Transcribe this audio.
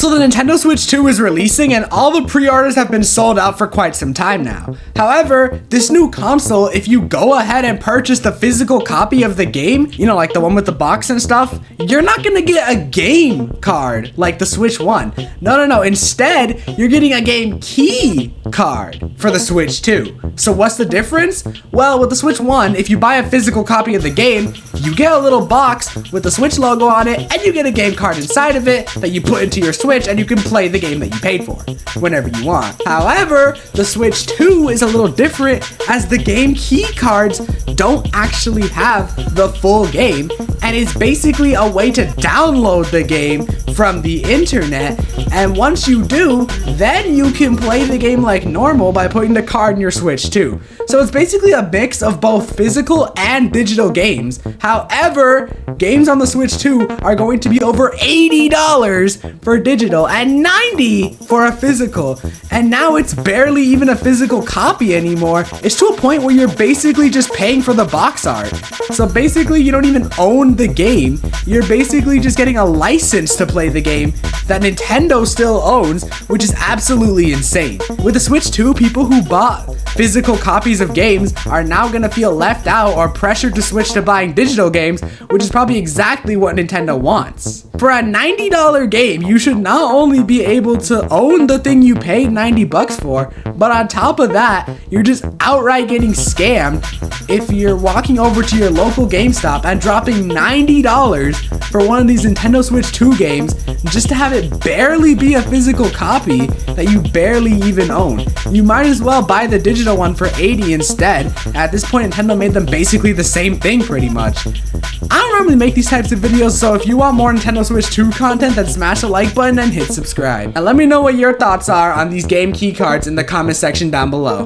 So the Nintendo Switch 2 is releasing and all the pre-orders have been sold out for quite some time now. However, this new console, if you go ahead and purchase the physical copy of the game, you know, like the one with the box and stuff, you're not gonna get a game card like the Switch 1. No. Instead, you're getting a game key card for the Switch 2. So what's the difference? Well, with the Switch 1, if you buy a physical copy of the game, you get a little box with the Switch logo on it, and you get a game card inside of it that you put into your Switch, and you can play the game that you paid for whenever you want. However, the Switch 2 is a little different, as the game key cards don't actually have the full game, and it's basically a way to download the game from the internet, and once you do, then you can play the game like normal by putting the card in your Switch 2. So it's basically a mix of both physical and digital games. However, games on the Switch 2 are going to be over $80 for digital and $90 for a physical. And now it's barely even a physical copy anymore. It's to a point where you're basically just paying for the box art. So basically you don't even own the game. You're basically just getting a license to play the game that Nintendo still owns, which is absolutely insane. With the Switch 2, people who bought physical copies of games are now gonna feel left out or pressured to switch to buying digital games, which is probably exactly what Nintendo wants. For a $90 game, you should not only be able to own the thing you paid $90 for, but on top of that, you're just outright getting scammed if you're walking over to your local GameStop and dropping $90 for one of these Nintendo Switch 2 games just to have it barely be a physical copy that you barely even own. You might as well buy the digital one for $80 instead. At this point, Nintendo made them basically the same thing pretty much. I don't normally make these types of videos, so if you want more Nintendo Switch 2 content, then smash the like button and hit subscribe. And let me know what your thoughts are on these game key cards in the comment section down below.